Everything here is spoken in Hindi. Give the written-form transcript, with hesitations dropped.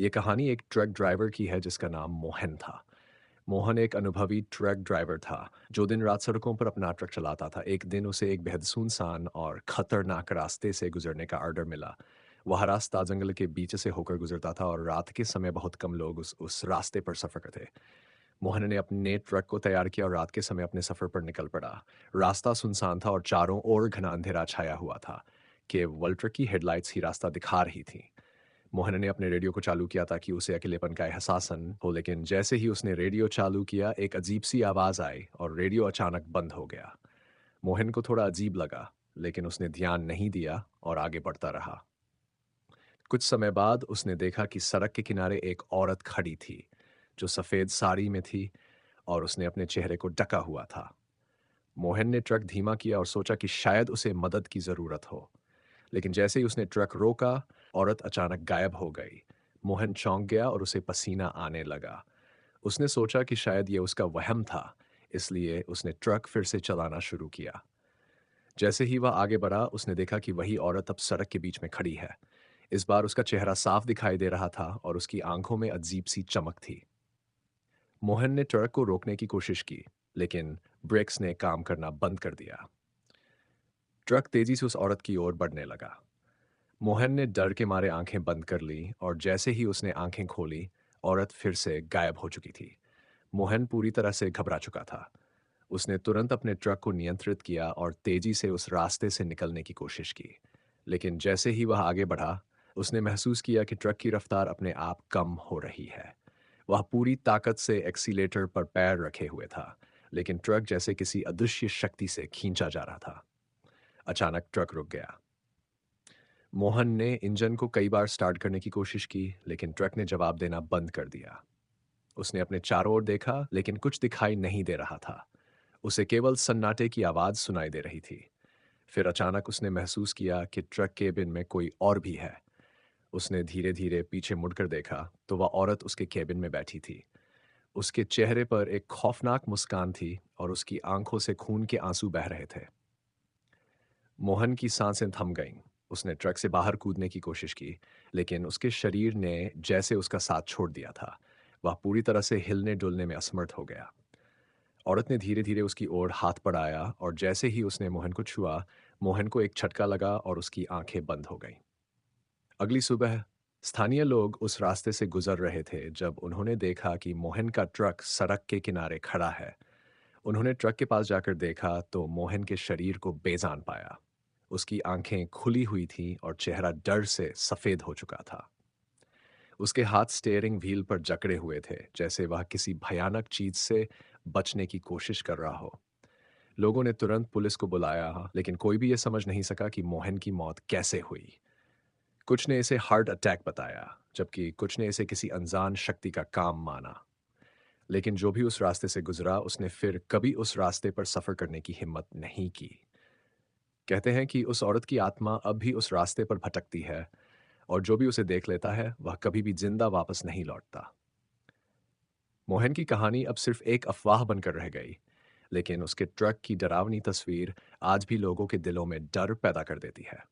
ये कहानी एक ट्रक ड्राइवर की है जिसका नाम मोहन था। मोहन एक अनुभवी ट्रक ड्राइवर था, जो दिन-रात सड़कों पर अपना ट्रक चलाता था। एक दिन उसे एक बेहद सुनसान और खतरनाक रास्ते से गुजरने का ऑर्डर मिला। वह रास्ता जंगल के बीच से होकर गुजरता था और रात के समय बहुत कम लोग उस रास्ते पर सफ़र करते। मोहन ने अपने ट्रक को तैयार किया और रात के समय अपने सफ़र पर निकल पड़ा। रास्ता सुनसान था और चारों ओर घना अंधेरा छाया हुआ था। केवल ट्रक की हेडलाइट्स ही रास्ता दिखा रही थीं। मोहन ने अपने रेडियो को चालू किया ताकि उसे अकेलेपन का एहसास हो, लेकिन जैसे ही उसने रेडियो चालू किया, एक अजीब-सी आवाज़ आई और रेडियो अचानक बंद हो गया। मोहन को थोड़ा अजीब लगा, लेकिन उसने ध्यान नहीं दिया और आगे बढ़ता रहा। कुछ समय बाद उसने देखा कि सड़क के किनारे एक औरत खड़ी थी, जो सफ़ेद साड़ी में थी और उसने अपने चेहरे को ढका हुआ था। मोहन ने ट्रक धीमा किया और सोचा कि शायद उसे मदद की ज़रूरत हो। लेकिन जैसे ही उसने ट्रक रोका, औरत अचानक गायब हो गई। मोहन चौंक गया और उसे पसीना आने लगा। उसने सोचा कि शायद ये उसका वहम था, इसलिए उसने ट्रक फिर से चलाना शुरू किया। जैसे ही वह आगे बढ़ा, उसने देखा कि वही औरत अब सड़क के बीच में खड़ी है। इस बार उसका चेहरा साफ दिखाई दे रहा था और उसकी आंखों में अजीब-सी चमक थी। मोहन ने ट्रक को रोकने की कोशिश की, लेकिन ब्रेक्स ने काम करना बंद कर दिया। ट्रक तेजी से उस औरत की ओर बढ़ने लगा। मोहन ने डर के मारे आंखें बंद कर ली और जैसे ही उसने आंखें खोली, औरत फिर से गायब हो चुकी थी। मोहन पूरी तरह से घबरा चुका था। उसने तुरंत अपने ट्रक को नियंत्रित किया और तेजी से उस रास्ते से निकलने की कोशिश की। लेकिन जैसे ही वह आगे बढ़ा, उसने महसूस किया कि ट्रक की रफ्तार अपने आप कम हो रही है। वह पूरी ताकत से एक्सीलेटर पर पैर रखे हुए था, लेकिन ट्रक जैसे किसी अदृश्य शक्ति से खींचा जा रहा था। अचानक ट्रक रुक गया। मोहन ने इंजन को कई बार स्टार्ट करने की कोशिश की, लेकिन ट्रक ने जवाब देना बंद कर दिया। उसने अपने चारों ओर देखा, लेकिन कुछ दिखाई नहीं दे रहा था। उसे केवल सन्नाटे की आवाज़ सुनाई दे रही थी। फिर अचानक उसने महसूस किया कि ट्रक केबिन में कोई और भी है। उसने धीरे-धीरे पीछे मुड़कर देखा, तो वह औरत उसके केबिन में बैठी थी। उसके चेहरे पर एक खौफनाक मुस्कान थी और उसकी आंखों से खून के आंसू बह रहे थे। मोहन की सांसें थम गईं। उसने ट्रक से बाहर कूदने की कोशिश की, लेकिन उसके शरीर ने जैसे उसका साथ छोड़ दिया था। वह पूरी तरह से हिलने-डुलने में असमर्थ हो गया। औरत ने धीरे-धीरे उसकी ओर हाथ बढ़ाया और जैसे ही उसने मोहन को छुआ, मोहन को एक झटका लगा और उसकी आंखें बंद हो गईं। अगली सुबह स्थानीय लोग उस रास्ते से गुजर रहे थे जब उन्होंने देखा कि मोहन का ट्रक सड़क के किनारे खड़ा है। उन्होंने ट्रक के पास जाकर देखा तो मोहन के शरीर को बेजान पाया। उसकी आंखें खुली हुई थीं और चेहरा डर से सफेद हो चुका था। उसके हाथ स्टीयरिंग व्हील पर जकड़े हुए थे, जैसे वह किसी भयानक चीज से बचने की कोशिश कर रहा हो। लोगों ने तुरंत पुलिस को बुलाया, लेकिन कोई भी यह समझ नहीं सका कि मोहन की मौत कैसे हुई। कुछ ने इसे हार्ट अटैक बताया, जबकि कुछ ने इसे किसी अनजान शक्ति का काम माना। लेकिन जो भी उस रास्ते से गुजरा, उसने फिर कभी उस रास्ते पर सफर करने की हिम्मत नहीं की। कहते हैं कि उस औरत की आत्मा अब भी उस रास्ते पर भटकती है और जो भी उसे देख लेता है, वह कभी भी जिंदा वापस नहीं लौटता। मोहन की कहानी अब सिर्फ एक अफवाह बनकर रह गई, लेकिन उसके ट्रक की डरावनी तस्वीर आज भी लोगों के दिलों में डर पैदा कर देती है।